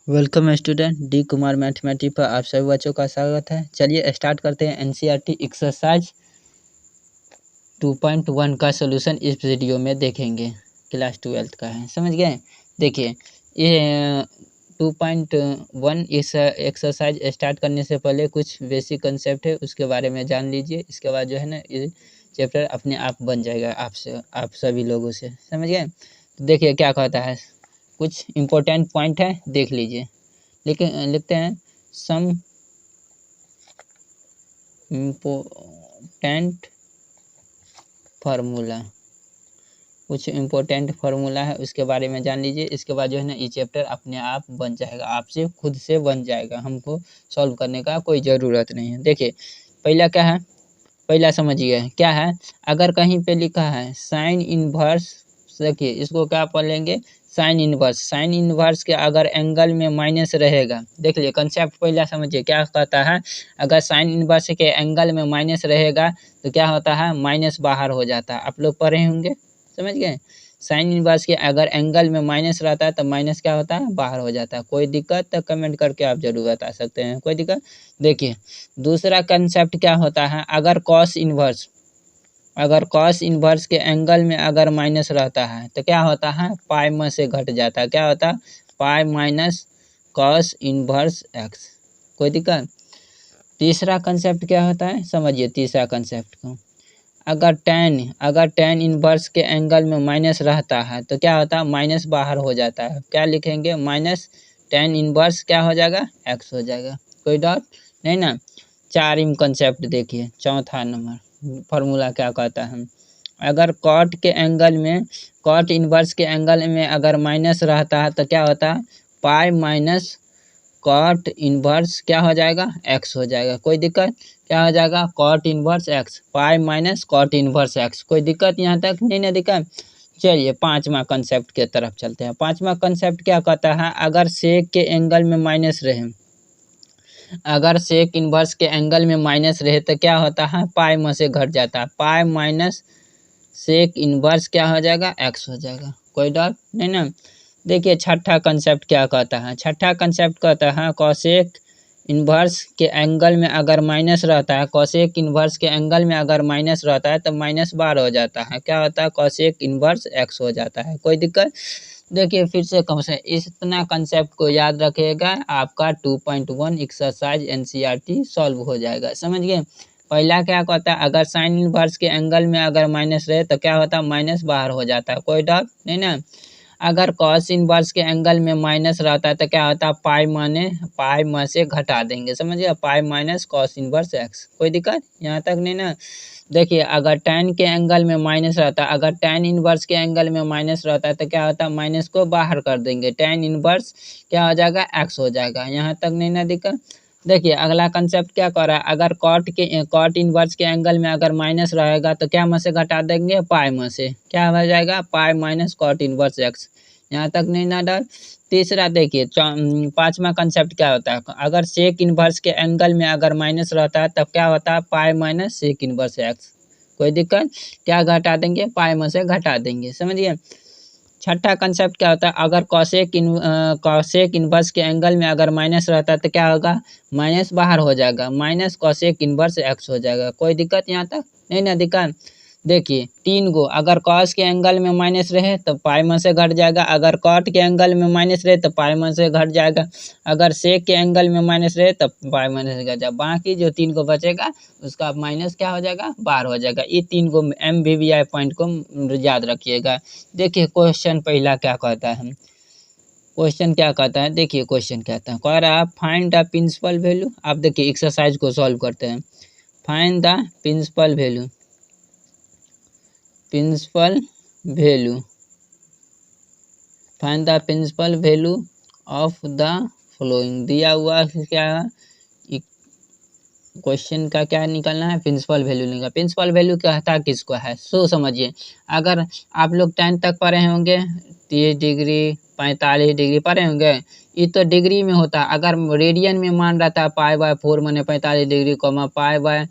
Welcome student D Kumar mathematics पर आप सभी बच्चों का स्वागत है। चलिए स्टार्ट करते हैं। एनसीईआरटी एक्सरसाइज 2.1 का सॉल्यूशन इस वीडियो में देखेंगे। क्लास 12 का है, समझ गए। देखिए ये 2.1 इस एक्सरसाइज स्टार्ट करने से पहले कुछ बेसिक कंसेप्ट है, उसके बारे में जान लीजिए। इसके बाद जो है ना ये चैप्टर अपने आप बन जाएगा आप सभी लोगों से, समझ गए। देखिए क्या कहता है, कुछ इम्पोर्टेंट पॉइंट है, देख लीजिए। लिखते हैं सम इम्पोर्टेंट फार्मूला। कुछ इम्पोर्टेंट फार्मूला है, उसके बारे में जान लीजिए। इसके बाद जो है ना ये चैप्टर अपने आप बन जाएगा, आपसे खुद से बन जाएगा, हमको सॉल्व करने का कोई ज़रूरत नहीं है। देखिए पहला क्या है, पहला समझिए क्या है। अगर कहीं पे लिखा है साइन इनवर्स, देखिए इसको क्या पढ़ेंगे, साइन इनवर्स। साइन इनवर्स के अगर एंगल में माइनस रहेगा, देख लिए कंसेप्ट पहला समझिए क्या कहता है। अगर साइन इनवर्स के एंगल में माइनस रहेगा तो क्या होता है, माइनस बाहर हो जाता है। आप लोग पढ़े होंगे, समझ गए। साइन इनवर्स के अगर एंगल में माइनस रहता है तो माइनस क्या होता है, बाहर हो जाता है। कोई दिक्कत तो कमेंट करके आप जरूर बता सकते हैं, कोई दिक्कत। देखिए दूसरा कंसेप्ट क्या होता है, अगर कॉस इनवर्स, अगर कॉस इनवर्स के एंगल में अगर माइनस रहता है तो क्या होता है, पाई में से घट जाता है। क्या होता है, pi minus cos inverse x. कोई दिक्कत। तीसरा कंसेप्ट क्या होता है, समझिए तीसरा कंसेप्ट को। अगर टेन इनवर्स के एंगल में माइनस रहता है तो क्या होता है, माइनस बाहर हो जाता है। क्या लिखेंगे, माइनस टेन इनवर्स क्या हो जाएगा, एक्स हो जाएगा। कोई डाउट नहीं ना। चारिम कंसेप्ट देखिए, चौथा नंबर फार्मूला क्या कहता है। अगर कॉट के एंगल में, कॉट इनवर्स के एंगल में अगर माइनस रहता है तो क्या होता है, पाई माइनस कॉट इनवर्स क्या हो जाएगा, एक्स हो जाएगा। कोई दिक्कत, क्या हो जाएगा, cot inverse x, pi minus cot inverse x. कोई दिक्कत यहाँ तक नहीं ना दिक्कत। चलिए पांचवा कंसेप्ट के तरफ चलते हैं। पांचवा कंसेप्ट क्या कहता है, अगर सेक के एंगल में माइनस रहे, अगर सेक इनवर्स के एंगल में माइनस रहे तो क्या होता है, पाई में से घट जाता है। पाई माइनस सेक इनवर्स क्या हो जाएगा, एक्स हो जाएगा। कोई डर नहीं ना। देखिए छठा कंसेप्ट क्या कहता है। छठा कंसेप्ट कहता है कॉसेक इनवर्स के एंगल में अगर माइनस रहता है, कॉसेक इनवर्स के एंगल में अगर माइनस रहता है तो माइनस बार हो जाता है। क्या होता है, कॉसेक इनवर्स एक्स हो जाता है। कोई दिक्कत। देखिए फिर से कम से इतना कंसेप्ट को याद रखिएगा, आपका 2.1 एक्सरसाइज एनसीईआरटी सॉल्व हो जाएगा, समझ गए। पहला क्या कहता है, अगर साइन इनवर्स के एंगल में अगर माइनस रहे तो क्या होता है, माइनस बाहर हो जाता है। कोई डाउट नहीं ना। अगर कॉस इनवर्स के एंगल में माइनस रहता है तो क्या होता है, पाई में से घटा देंगे, समझिए, pi minus cos inverse x. कोई दिक्कत यहाँ तक नहीं ना। देखिए अगर tan के एंगल में माइनस रहता है, अगर tan इनवर्स के एंगल में माइनस रहता है तो क्या होता है, माइनस को बाहर कर देंगे, tan इनवर्स क्या हो जाएगा, x हो जाएगा। यहाँ तक नहीं ना दिक्कत। देखिए अगला कंसेप्ट क्या कर रहा है, अगर कॉट इनवर्स के एंगल में अगर माइनस रहेगा तो क्या में से घटा देंगे, पाई में से। क्या हो जाएगा, pi minus cot inverse x. यहाँ तक नहीं ना डर। तीसरा देखिए पांचवा कंसेप्ट क्या होता है, अगर सेक इनवर्स के एंगल में अगर माइनस रहता है तब क्या होता है, pi minus sec inverse x. कोई दिक्कत, क्या घटा देंगे, पाई में से घटा देंगे, समझिए। छठा कंसेप्ट क्या होता है, अगर कॉसेक इनवर्स के एंगल में अगर माइनस रहता है तो क्या होगा, माइनस बाहर हो जाएगा, माइनस कॉसेक इनवर्स एक्स हो जाएगा। कोई दिक्कत यहाँ तक नहीं ना दिक्कत। देखिए तीन गो, अगर कॉस के एंगल में माइनस रहे तो पाई में से घट जाएगा, अगर कॉट के एंगल में माइनस रहे तो पाई में से घट जाएगा, अगर सेक के एंगल में माइनस रहे तो पाई माइनस से घट जाएगा। बाकी जो तीन को बचेगा उसका माइनस क्या हो जाएगा, बाहर हो जाएगा। ये तीन को MVVI पॉइंट को याद रखिएगा। देखिए क्वेश्चन पहला क्या कहता है, क्वेश्चन क्या कहता है, देखिए क्वेश्चन कहता है, कह रहा है फाइंड द प्रिंसिपल वैल्यू। आप देखिए एक्सरसाइज को सॉल्व करते हैं। Find the principal value, principal value, find the principal value of the following. दिया हुआ क्या है, क्वेश्चन का क्या निकालना है, प्रिंसिपल वैल्यू निकालना। प्रिंसिपल वैल्यू कहता किसको है, सो समझिए। अगर आप लोग 10 तक पढ़े होंगे, 30 डिग्री 45 डिग्री पढ़े होंगे, ये तो डिग्री में होता है। अगर रेडियन में मान रहता है पाई बाय 4 माने 45 डिग्री, पाई बाय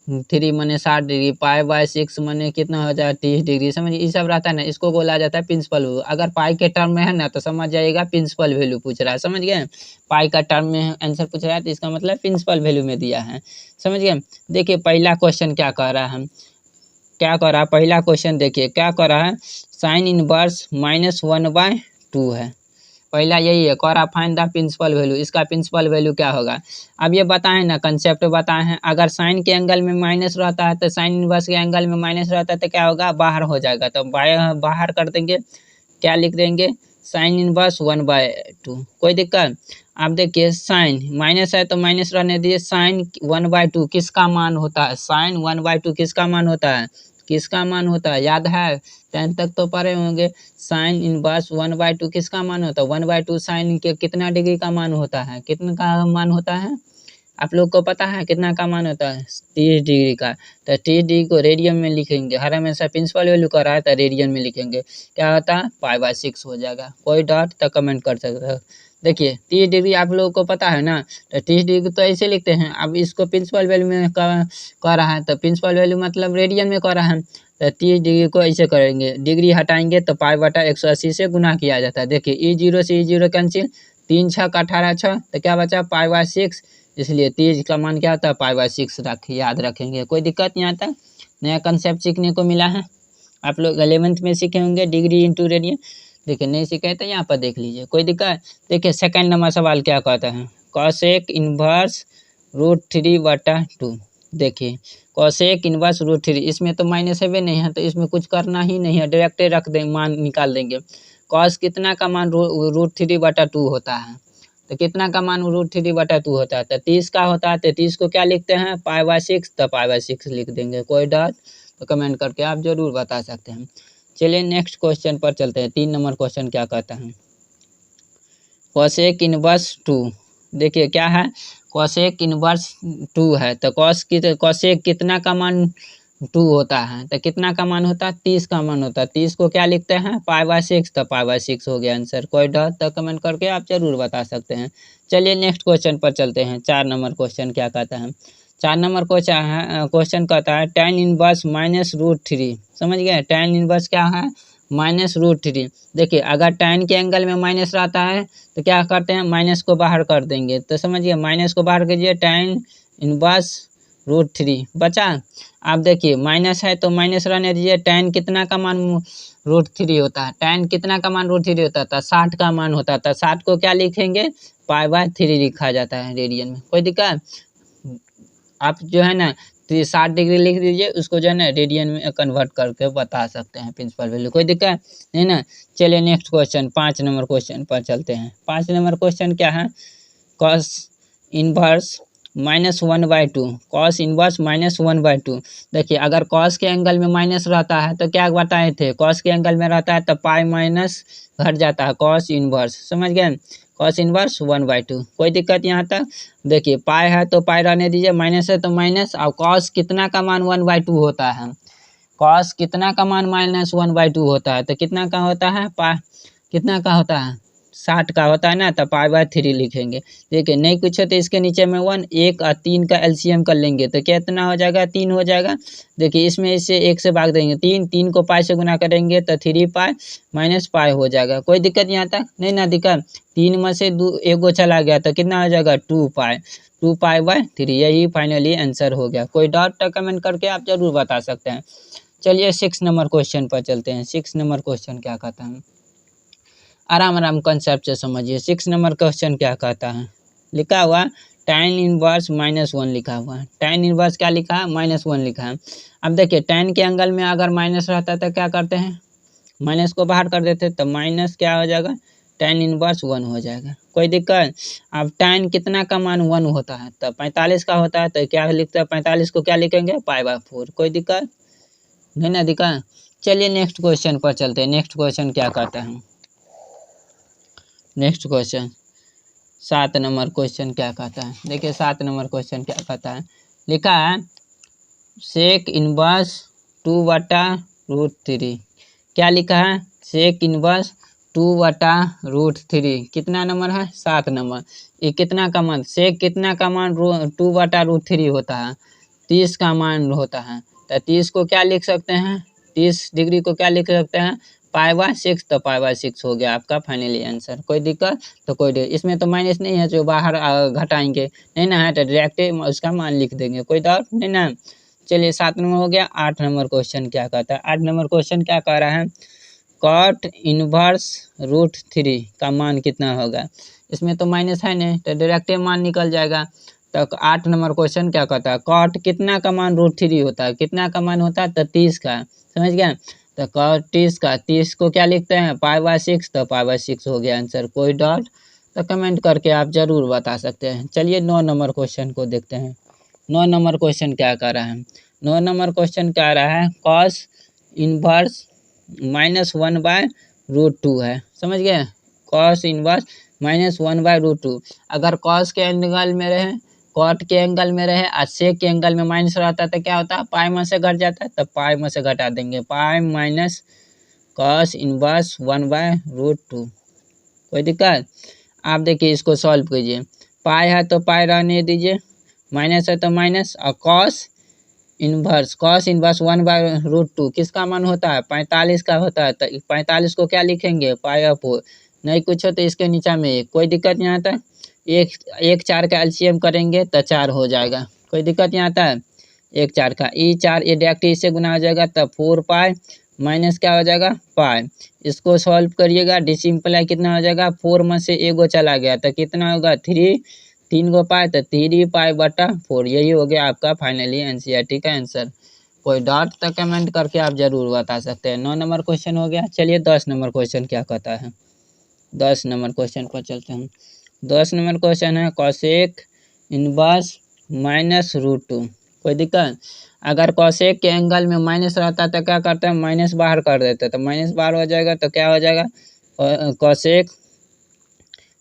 3 माने 60 डिग्री, पाई बाय 6 माने कितना हो जाए 30 डिग्री। समझिए ये सब रहता है ना, इसको बोला जाता है प्रिंसिपल वैल्यू। अगर पाई के टर्म में है ना तो समझ जाइएगा प्रिंसिपल वैल्यू पूछ रहा है, समझ गए। पाई का टर्म में आंसर पूछ रहा है तो इसका मतलब प्रिंसिपल वैल्यू में दिया है, समझ गए। देखिए पहला क्वेश्चन क्या कह रहा है, क्या कर रहा है पहला क्वेश्चन, देखिए क्या कर रहा है, साइन इनवर्स -1/2 है। पहला यही है, कह रहा फाइंड द प्रिंसिपल वैल्यू, इसका प्रिंसिपल वैल्यू क्या होगा। अब ये बताएं ना, कंसेप्ट बताए हैं, अगर साइन के एंगल में माइनस रहता है तो साइन इनवर्स के एंगल में माइनस रहता है तो क्या होगा, बाहर हो जाएगा। तो बाहर कर देंगे, क्या लिख देंगे, साइन इनवर्स 1/2, कोई दिक्कत। आप देखिए साइन माइनस है तो माइनस रहने दीजिए, साइन 1/2 किसका मान होता है, साइन 1/2 किसका मान होता है, किसका मान होता है, याद है 10 तक तो पढ़े होंगे। साइन इनवर्स 1/2 किसका मान होता है, 1/2 साइन के कितना डिग्री का मान होता है, कितना का मान होता है, आप लोग को पता है कितना का मान होता है, 30 डिग्री का। तो 30 डिग्री को रेडियन में लिखेंगे, हर हमेशा प्रिंसिपल वैल्यू कर रहा है तो रेडियन में लिखेंगे, क्या होता है पाई/6 हो जाएगा। कोई डाउट तो कमेंट कर सकते हो। देखिए 30 डिग्री आप लोगों को पता है ना, तो 30 डिग्री तो ऐसे लिखते हैं। अब इसको प्रिंसिपल वैल्यू में कर रहा है तो प्रिंसिपल वैल्यू मतलब रेडियन में कर रहा है, तो 30 डिग्री को ऐसे करेंगे, डिग्री हटाएंगे तो पाई/180 से गुना किया जाता है। देखिए E0 से E0 कैंसिल, 3 छक 18 6, तो क्या बचा पाई/6, इसलिए 30 का मान क्या होता है पाई/6 याद रखेंगे। कोई दिक्कत यहाँ तक नया कंसेप्ट सीखने को मिला है, आप लोग 11th में सीखे होंगे डिग्री इंटू रेडियन। देखिए नहीं सीखे तो यहाँ पर देख लीजिए, कोई दिक्कत। देखिए सेकंड नंबर सवाल क्या कहता है, कॉसेक इनवर्स √3/2। देखिए कॉसेक इनवर्स √3, इसमें तो माइनस है नहीं है तो इसमें कुछ करना ही नहीं है, डायरेक्ट रख दें, मान निकाल देंगे। कॉस कितना का मान √3/2 होता है, तो कितना का मान √3/2 होता है, तो 30 का होता है, तो 30 को क्या लिखते हैं पाई/6, तो पाई/6 लिख देंगे। कोई डाउट तो कमेंट करके आप जरूर बता सकते हैं। चलिए नेक्स्ट क्वेश्चन पर चलते हैं। 3 नंबर क्वेश्चन क्या कहता है, कॉसेक इनवर्स 2। देखिए क्या है, कॉसेक इनवर्स 2 है, तो कॉसेक कितना का मान 2 होता है, तो कितना का मान होता है 30 का मान होता है। 30 को क्या लिखते हैं पाई/6, तो पाई/6 हो गया आंसर। कोई डाउट तो कमेंट करके आप जरूर बता सकते हैं। चलिए नेक्स्ट क्वेश्चन पर चलते हैं। 4 नंबर क्वेश्चन क्या कहता है, 4 नंबर क्वेश्चन कहता है tan इनवर्स -√3। समझ गए, tan इनवर्स क्या है -√3। देखिए अगर tan के एंगल में माइनस रहता है तो क्या करते हैं, माइनस को बाहर कर देंगे, तो समझिए माइनस को बाहर कीजिए, tan इनवर्स √3 बचा। आप देखिए माइनस है तो माइनस रहने दीजिए, tan कितना का मान √3 होता है, tan कितना का मान √3 होता था, 60 का मान होता था। 60 को क्या लिखेंगे पाई/3 लिखा जाता है रेडियन में। कोई दिक्कत, आप जो है ना 60 डिग्री लिख दीजिए, उसको जो है ना रेडियन में कन्वर्ट करके बता सकते हैं प्रिंसिपल वैल्यू, कोई दिक्कत नहीं ना। चलिए नेक्स्ट क्वेश्चन 5 नंबर क्वेश्चन पर चलते हैं। 5 नंबर क्वेश्चन क्या है, कॉस इनवर्स -1/2, कॉस इनवर्स -1/2। देखिए अगर कॉस के एंगल में माइनस रहता है तो क्या बताए थे, कॉस के एंगल में रहता है तो पाई माइनस घट जाता है, कॉस इनवर्स, समझ गए, कॉस इनवर्स 1/2। कोई दिक्कत यहाँ तक। देखिए पाई है तो पाई रहने दीजिए, माइनस है तो माइनस। और कॉस कितना का मान 1/2 होता है, कॉस कितना का मान -1/2 होता है, तो कितना का होता है कितना का होता है 60 का होता है ना, तो पाई/3 लिखेंगे। देखिए नहीं कुछ है तो इसके नीचे में 1, 1 और 3 का एलसीएम कर लेंगे तो कितना हो जाएगा 3 हो जाएगा। देखिए इसमें इसे 1 से भाग देंगे, 3 को पाई से गुना करेंगे तो 3 पाई माइनस पाई हो जाएगा। कोई दिक्कत यहाँ तक नहीं ना, दिक्कत 3 में से 2 एक गो चला गया तो कितना हो जाएगा 2 पाई/3, यही फाइनली आंसर हो गया। कोई डाउट तो कमेंट करके आप जरूर बता सकते हैं। चलिए 6 नंबर क्वेश्चन पर चलते हैं। 6 नंबर क्वेश्चन क्या कहता है, आराम आराम कंसेप्ट से समझिए। 6 नंबर क्वेश्चन क्या कहता है, लिखा हुआ tan इनवर्स -1 लिखा हुआ है। tan इनवर्स क्या लिखा है -1 लिखा है। अब देखिए tan के एंगल में अगर माइनस रहता है तो क्या करते हैं, माइनस को बाहर कर देते, तो माइनस क्या हो जाएगा tan इनवर्स 1 हो जाएगा। कोई दिक्कत। अब tan कितना का मान 1 होता है, तो 45 का होता है, तो क्या लिखते हैं 45 को क्या लिखेंगे पाई/4। कोई दिक्कत नहीं ना, दिक्कत। चलिए नेक्स्ट क्वेश्चन पर चलते हैं। नेक्स्ट क्वेश्चन क्या कहता है, नेक्स्ट क्वेश्चन 7 नंबर क्वेश्चन क्या कहता है। देखिए 7 नंबर क्वेश्चन क्या कहता है, लिखा है सेक इनवर्स 2/√3। क्या लिखा है सेक इनवर्स 2/√3। कितना नंबर है 7 नंबर। ये कितना का मान, सेक कितना का मान 2/√3 होता है, 30 का मान होता है, तो 30 को क्या लिख सकते हैं, 30 डिग्री को क्या लिख सकते हैं, π/6, तो π/6 हो गया आपका फाइनली आंसर। कोई दिक्कत तो कोई इसमें तो माइनस नहीं है जो बाहर घटाएंगे नहीं ना है, तो डायरेक्ट उसका मान लिख देंगे, कोई डाउट नहीं ना। चलिए 7 नंबर हो गया। 8 नंबर क्वेश्चन क्या कहता है, 8 नंबर क्वेश्चन क्या कह रहा है, कॉट इनवर्स √3 का मान कितना होगा। इसमें तो माइनस है नहीं, तो डायरेक्ट मान निकल जाएगा। तो 8 नंबर क्वेश्चन क्या कहता है, कॉट कितना का मान √3 होता है, कितना का मान होता है, तो 30 का, समझ गया। तो कॉट 30 का, 30 को क्या लिखते हैं, π/6, तो π/6 हो गया आंसर। कोई डाउट तो कमेंट करके आप जरूर बता सकते हैं। चलिए 9 नंबर क्वेश्चन को देखते हैं। 9 नंबर क्वेश्चन क्या कर रहा है, 9 नंबर क्वेश्चन क्या रहा है, कॉस इनवर्स -1/√2 है, समझ गए। कॉस इनवर्स -1/√2, अगर कॉस के एंगल में रहे, कॉट के एंगल में रहे और सेक के एंगल में माइनस रहता है तो क्या होता है, पाई में से घट जाता है, तो पाई में से घटा देंगे, पाई माइनस कॉस इनवर्स 1/√2। कोई दिक्कत। आप देखिए इसको सॉल्व कीजिए, पाई है तो पाई रहने दीजिए, माइनस है तो माइनस, और कॉस इनवर्स 1/√2 किसका मान होता है, 45 का होता है। तो 45 को क्या लिखेंगे, π/4, नहीं कुछ हो तो इसके नीचे में एक, कोई दिक्कत नहीं आता। एक 4 का एलसीएम करेंगे तो 4 हो जाएगा, कोई दिक्कत नहीं आता है। 1 4 का ई 4, ये डायरेक्ट इससे गुना हो जाएगा, तब 4π माइनस क्या हो जाएगा, पाई। इसको सॉल्व करिएगा, डिसिम्पलाई कितना हो जाएगा, 4 में से एगो चला गया तो कितना होगा, 3 गो पाई, तो 3π/4, यही हो गया आपका फाइनली एनसीईआरटी का आंसर। कोई डाउट तो कमेंट करके आप जरूर बता सकते हैं। 9 नंबर क्वेश्चन हो गया। चलिए 10 नंबर क्वेश्चन क्या कहता है, 10 नंबर क्वेश्चन पर चलते हैं। 10 नंबर क्वेश्चन है कॉसेक इनवर्स -√2। कोई दिक्कत, अगर कॉसेक के एंगल में माइनस रहता है तो क्या करते हैं, माइनस बाहर कर देते हैं, तो माइनस बाहर हो जाएगा तो क्या हो जाएगा, कॉसेक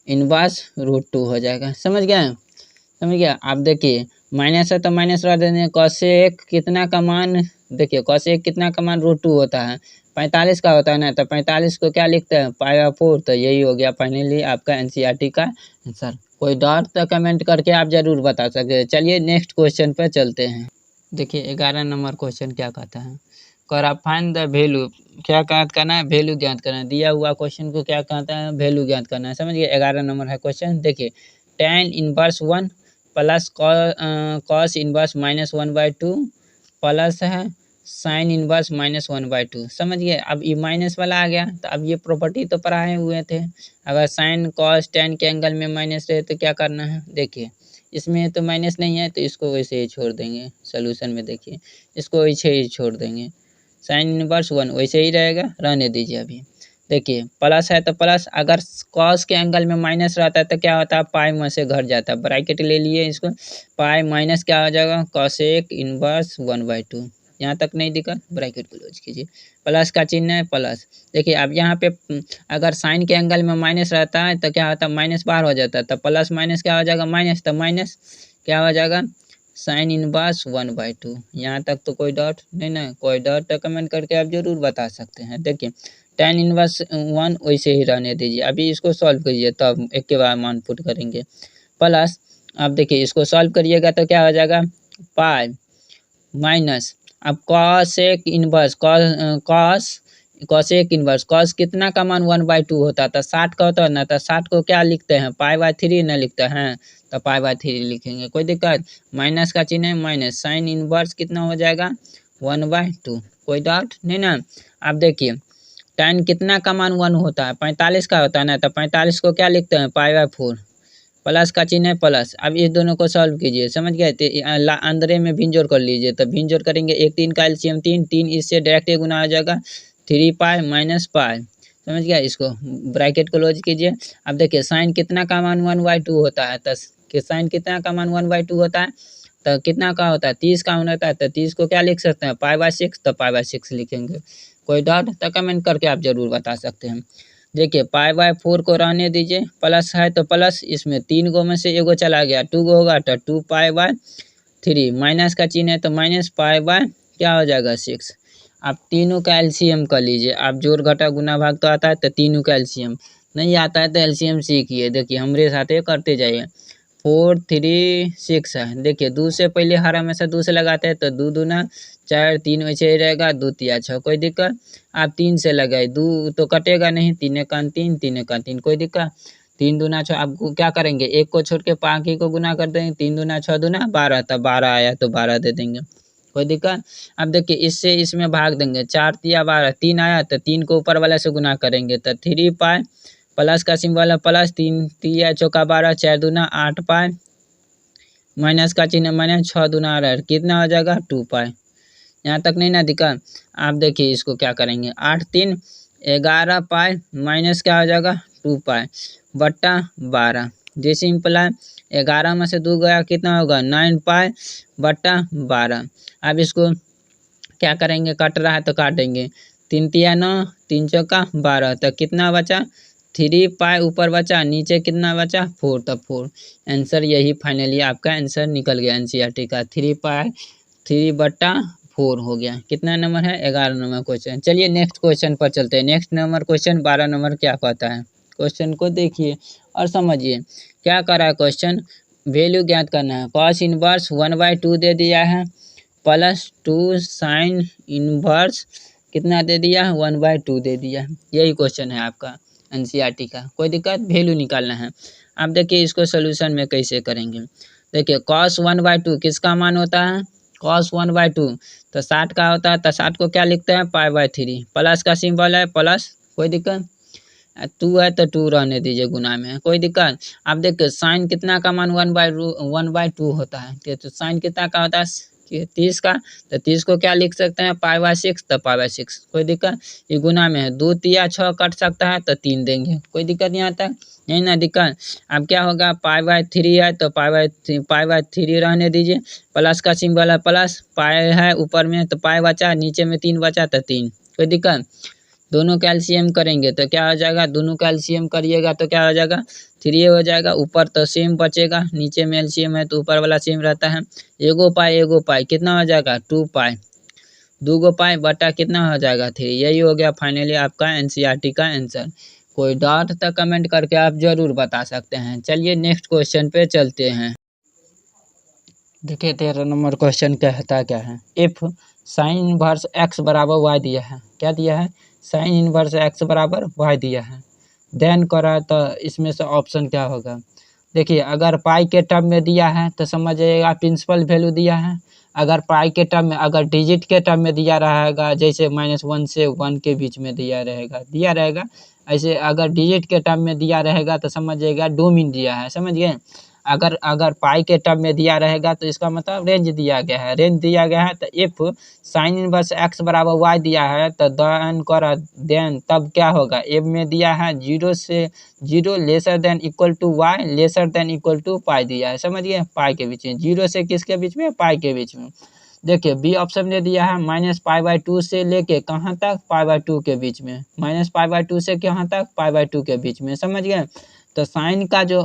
इनवर्स √2 हो जाएगा, समझ गए, समझ गया। आप देखिए माइनस है तो माइनस रह देंगे, कॉसेक कितना का मान, देखिए कॉसेक कितना का मान √2 होता है, 45 का होता है ना, तो 45 को क्या लिखते हैं, π/4, तो यही हो गया फाइनली आपका एनसीईआरटी का आंसर। कोई डाउट तो कमेंट करके आप जरूर बता सकते हैं। चलिए नेक्स्ट क्वेश्चन पे चलते हैं। देखिए 11 नंबर क्वेश्चन क्या कहता है, कर फाइंड द वैल्यू, क्या ज्ञात करना है, वैल्यू ज्ञात करना है। दिया हुआ क्वेश्चन को क्या कहता है, वैल्यू ज्ञात करना है, समझिए। 11 नंबर है क्वेश्चन। देखिए tan inverse 1 plus cos inverse -1/2 plus है साइन इनवर्स -1/2, समझिए। अब ये माइनस वाला आ गया, तो अब ये प्रॉपर्टी तो पढ़ाए हुए थे, अगर साइन कॉस tan के एंगल में माइनस रहे तो क्या करना है, देखिए इसमें तो माइनस नहीं है तो इसको वैसे ही छोड़ देंगे, सोल्यूशन में देखिए इसको वैसे ही छोड़ देंगे, साइन इनवर्स 1 वैसे ही रहेगा, रहने दीजिए। अभी देखिए प्लस है तो प्लस, अगर कॉस के एंगल में माइनस रहता है तो क्या होता है, पाई में से घट जाता है, ब्रैकेट ले लिए इसको, पाई माइनस क्या हो जाएगा, कॉसेक इनवर्स 1/2। यहाँ तक नहीं दिखा, ब्रैकेट क्लोज कीजिए, प्लस का चिन्ह है प्लस। देखिए अब यहाँ पे अगर साइन के एंगल में माइनस रहता है तो क्या होता है, माइनस बाहर हो जाता है, तो प्लस माइनस क्या हो जाएगा, माइनस, तो माइनस क्या हो जाएगा, साइन इनवर्स 1/2। यहाँ तक तो कोई डाउट नहीं ना, कोई डाउट तो कमेंट करके आप जरूर बता सकते हैं। देखिए tan इनवर्स 1 वैसे ही रहने दीजिए, अभी इसको सॉल्व करिए तब एक के बाद मान पुट करेंगे, प्लस आप देखिए इसको सॉल्व करिएगा तो क्या हो जाएगा, पाई माइनस, अब cosec inverse cosec inverse, cos कितना का मान 1/2 होता था, 60 का होता है ना, तो 60 को क्या लिखते हैं, π/3 ना लिखते हैं, तो π/3 लिखेंगे, कोई दिक्कत। माइनस का चिन्ह है माइनस, साइन इनवर्स कितना हो जाएगा, 1/2, कोई डाउट नहीं ना। आप देखिए tan कितना का मान 1 होता है, 45 का होता है ना, तो 45 को क्या लिखते हैं, π/4, प्लस का चिन्ह है प्लस। अब इस दोनों को सॉल्व कीजिए, समझ गए, तो अंदर में भिन्न जोड़ कर लीजिए, तो भिन्न जोड़ करेंगे 1 3 का एलसीएम 3, 3 इससे डायरेक्ट गुना हो जाएगा, 3π माइनस पाई, समझ गया। इसको ब्रैकेट क्लोज कीजिए। अब देखिए साइन कितना का मान 1/2 होता है, तो साइन कितना का मान 1/2 होता है, तो कितना का होता है, 30 का होता है, तो 30 को क्या लिख सकते हैं, π/6, तो π/6 लिखेंगे। कोई डाउट तो कमेंट करके आप जरूर बता सकते हैं। देखिए π/4 को रहने दीजिए, प्लस है तो प्लस, इसमें 3 गो में से एगो चला गया, 2 गो होगा तो 2π/3, माइनस का चिन्ह है तो माइनस π/ क्या हो जाएगा 6। आप तीनों का एलसीएम कर लीजिए, आप जोड़ घटा गुना भाग तो आता है, तो तीनों का एलसीएम नहीं आता है तो एलसीएम सीखिए, देखिए हमारे साथ करते जाइए। 4 3 6 है। देखिए 2 से पहले हर हमेशा 2 से लगाते हैं तो 2 दूना 4, 3 वैसे ही रहेगा, 2 तिया 6, कोई दिक्कत। आप 3 से लगाए 2 तो कटेगा नहीं, 3 एकान 3, 3 एकान 3, कोई दिक्कत। 3 दूना 6, आप क्या करेंगे, एक को छोड़ के बाकी को गुना कर देंगे, 3 दूना 6 दूना 12, तब 12 आया तो 12 दे देंगे, कोई दिक्कत। अब देखिए इससे इसमें भाग देंगे, 4 तिया 12, 3 आया तो 3 को ऊपर वाला से गुना करेंगे तो 3 पाई, प्लस का सिंबल है प्लस, 3 तिया चौका 12, 4 दूना 8 पाई, माइनस का चिन्ह माइनस, 6 दूना 8, कितना हो जाएगा 2 पाई। यहाँ तक नहीं ना दिक्कत। आप देखिए इसको क्या करेंगे, 8 3 11 पाई माइनस क्या हो जाएगा 2 पाई बट्टा 12, जैसे इम्प्लाई 11 में से 2 गया कितना होगा 9 पाई बट्टा 12। अब इसको क्या करेंगे, कट रहा है तो काटेंगे, 3 तिया 9, 3 चौका 12, तो कितना बचा 3 पाई, ऊपर बचा नीचे कितना बचा 4, तब 4। आंसर यही फाइनली आपका आंसर निकल गया एनसीईआरटी का, 3 पाई 3 बट्टा 4 हो गया। कितना नंबर है 11 नंबर क्वेश्चन। चलिए नेक्स्ट क्वेश्चन पर चलते हैं। नेक्स्ट नंबर क्वेश्चन 12 नंबर क्या कहता है, क्वेश्चन को देखिए और समझिए क्या कर रहा है क्वेश्चन। वैल्यू ज्ञात करना है, कॉस इनवर्स 1/2 दे दिया है, प्लस 2 साइन इनवर्स कितना दे दिया है 1/2 दे दिया है। यही क्वेश्चन है आपका एनसीईआरटी का, कोई दिक्कत। वैल्यू निकालना है। आप देखिए इसको सोल्यूशन में कैसे करेंगे। देखिए cos 1/2 किसका मान होता है, cos 1/2 तो 60 का होता है, तो 60 को क्या लिखते हैं π/3, प्लस का सिंबल है प्लस, कोई दिक्कत। 2 है तो 2 रहने दीजिए गुना में, कोई दिक्कत। आप देखिए साइन कितना का मान 1/2 होता है, तो साइन कितना का होता है 30 का, तो 30 को क्या लिख सकते हैं π/6, तो π/6, कोई दिक्कत। ये गुना में है, 2 तिया 6 कट सकता है तो 3 देंगे, कोई दिक्कत यहाँ तक नहीं ना दिक्कत। अब क्या होगा π/3 है तो π/3 रहने दीजिए, प्लस का सिंबल है प्लस, पाई है ऊपर में तो पाई बचा, नीचे में 3 बचा तो 3, कोई दिक्कत। दोनों कैल्शियम करेंगे तो क्या हो जाएगा, दोनों कैल्शियम करिएगा तो क्या हो जाएगा 3 हो जाएगा, ऊपर तो सेम बचेगा, नीचे में एलसीएम है तो ऊपर वाला सेम रहता है। एगो पाई कितना हो जाएगा 2 पाई, 2 पाई बटा कितना हो जाएगा 3। यही हो गया फाइनली आपका एनसीईआरटी का आंसर। कोई डाउट तो कमेंट करके आप जरूर बता सकते हैं। चलिए नेक्स्ट क्वेश्चन पे चलते हैं। देखिए 13 नंबर क्वेश्चन कहता क्या है, इफ साइन इनवर्स एक्स बराबर वाई दिया है, क्या दिया है साइन इनवर्स एक्स बराबर वाई दिया है, देन करा तो इसमें से ऑप्शन क्या होगा। देखिए अगर पाई के टर्म में दिया है तो समझिएगा प्रिंसिपल वैल्यू दिया है, अगर पाई के टर्म में, अगर डिजिट के टर्म में दिया रहेगा, जैसे -1 से 1 के बीच में दिया रहेगा ऐसे अगर डिजिट के टर्म में दिया रहेगा तो समझिएगा डोमेन दिया है, समझ गए। अगर पाई के टर्म में दिया रहेगा तो इसका मतलब रेंज दिया गया है, तो इफ साइन इनवर्स एक्स बराबर वाई दिया है तो देन तब क्या होगा, एफ में दिया है 0 से 0 lesser than equal to y lesser than equal to pi दिया है, समझिए पाई के बीच में, 0 से किसके बीच में पाई के बीच में। देखिए बी ऑप्शन में दिया है -π/2 से लेके कहाँ तक π/2 के बीच में, -π/2 से कहाँ तक π/2 के बीच में, समझ गए। तो साइन का जो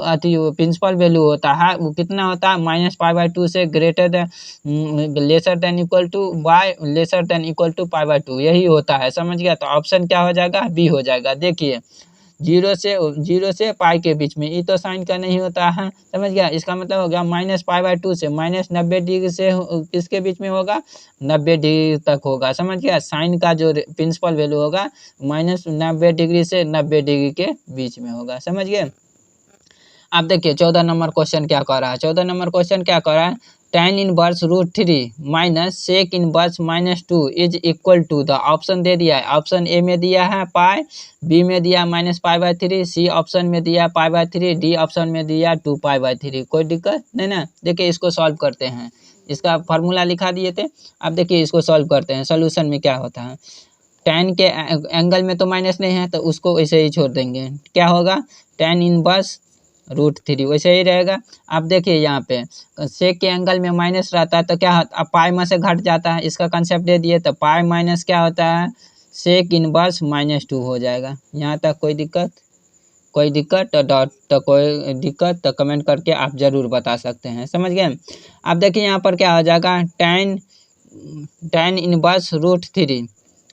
प्रिंसिपल वैल्यू होता है वो कितना होता है -π/2 से greater than lesser than equal to y lesser than equal to π/2, यही होता है, समझ गया। तो ऑप्शन क्या हो जाएगा बी हो जाएगा। देखिए 0 से पाई के बीच में, ये तो साइन का नहीं होता है, समझ गया। इसका मतलब हो गया -π/2 से -90 डिग्री से किसके बीच में होगा 90 डिग्री तक होगा, समझ गया। साइन का जो प्रिंसिपल वैल्यू होगा -90 डिग्री से 90 डिग्री के बीच में होगा, समझ गए। अब देखिए 14 नंबर क्वेश्चन क्या कह रहा है, 14 नंबर क्वेश्चन क्या कह रहा है, tan inverse √3 minus sec inverse -2 is equal to the, option दे दिया है, ऑप्शन ए में दिया है पाई, बी में दिया -π/3, सी ऑप्शन में दिया π/3, डी ऑप्शन में दिया 2π/3, कोई दिक्कत नहीं ना। देखिए इसको सॉल्व करते हैं, इसका फार्मूला लिखा दिए थे। अब देखिए इसको सॉल्व करते हैं, सोल्यूशन में क्या होता है, tan के एंगल में तो माइनस नहीं है तो उसको ऐसे ही छोड़ देंगे, क्या होगा tan इनवर्स √3 वैसे ही रहेगा। अब देखिए यहाँ पे सेक के एंगल में माइनस रहता है तो क्या होता है, पाई में से घट जाता है, इसका कंसेप्ट दे दिए तो पाई माइनस क्या होता है सेक इनवर्स -2 हो जाएगा। यहाँ तक कोई दिक्कत तो कमेंट करके आप जरूर बता सकते हैं, समझ गए। अब देखिए यहाँ पर क्या हो जाएगा tan इनवर्स √3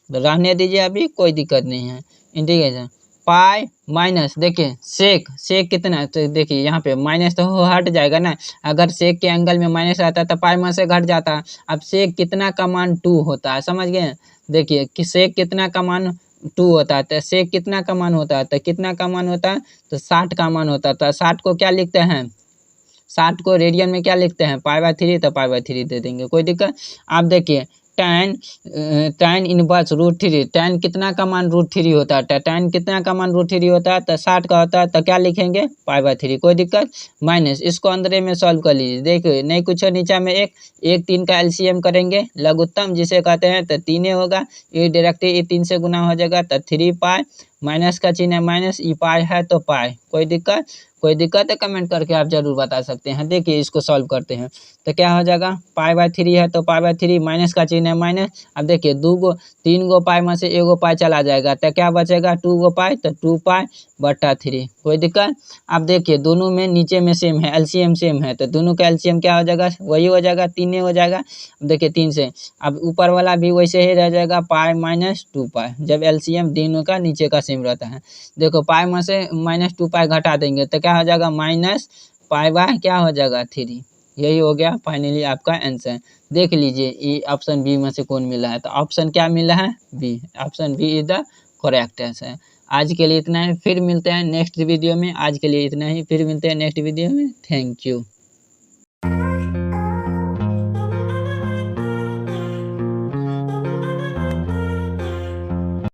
रहने दीजिए, अभी कोई दिक्कत नहीं है, इंटीग्रेशन पाई माइनस, देखिए सेक, सेक कितना, तो देखिए यहाँ पे माइनस तो हट जाएगा ना, अगर सेक के एंगल में माइनस आता तो पाई में से घट जाता। अब सेक कितना का मान 2 होता है, समझ गए। देखिए कि सेक कितना का मान 2 होता है, तो सेक कितना का मान होता है, तो कितना का मान होता है, तो 60 का मान होता है। तो 60 को क्या लिखते हैं, 60 को रेडियन में क्या लिखते हैं, पाई/3, तो पाई/3 दे देंगे, कोई दिक्कत। आप देखिए tan इनवर्स √3, tan कितना का मान √3 होता है, tan कितना का मान √3 होता है, तो 60 का होता है, तो क्या लिखेंगे, पाई/3, कोई दिक्कत। माइनस, इसको अंदर में सॉल्व कर लीजिए, देखिए नहीं कुछ नीचे में 1 3 का एलसीएम करेंगे, लघुत्तम जिसे कहते हैं, तो 3 होगा, ये डायरेक्ट ये 3 से गुना हो जाएगा, तो 3 पाई, माइनस का चिन्ह है माइनस, ई पाई है तो पाई, कोई दिक्कत। कोई दिक्कत है कमेंट करके आप जरूर बता सकते हैं। देखिए इसको सॉल्व करते हैं, तो क्या हो जाएगा, पाई/3 है तो पाई/3, माइनस का चिन्ह है माइनस। अब देखिए 3 गो पाई में से 1 गो पाई चला जाएगा, तो क्या बचेगा, 2 गो पाई, तो 2 पाई/3, कोई दिक्कत। अब देखिए दोनों में नीचे में सेम है, एलसीएम सेम है, तो दोनों का एलसीएम क्या हो जाएगा, वही हो जाएगा, 3 हो जाएगा। देखिए 3 से, अब ऊपर वाला भी वैसे ही रह जाएगा, पाई माइनस 2 पाई, जब एलसीएम दोनों का नीचे का सेम रहता है। देखो पाई में से -2 पाई घटा देंगे, तो क्या हो जाएगा, माइनस पाई/, क्या हो जाएगा 3। यही हो गया फाइनली आपका आंसर। देख लीजिए ये ऑप्शन बी में से कौन मिला है, तो ऑप्शन क्या मिला है, B, option B is the correct answer. आज के लिए इतना है, फिर मिलते हैं नेक्स्ट वीडियो में। आज के लिए इतना ही, फिर मिलते हैं नेक्स्ट वीडियो में। Thank you.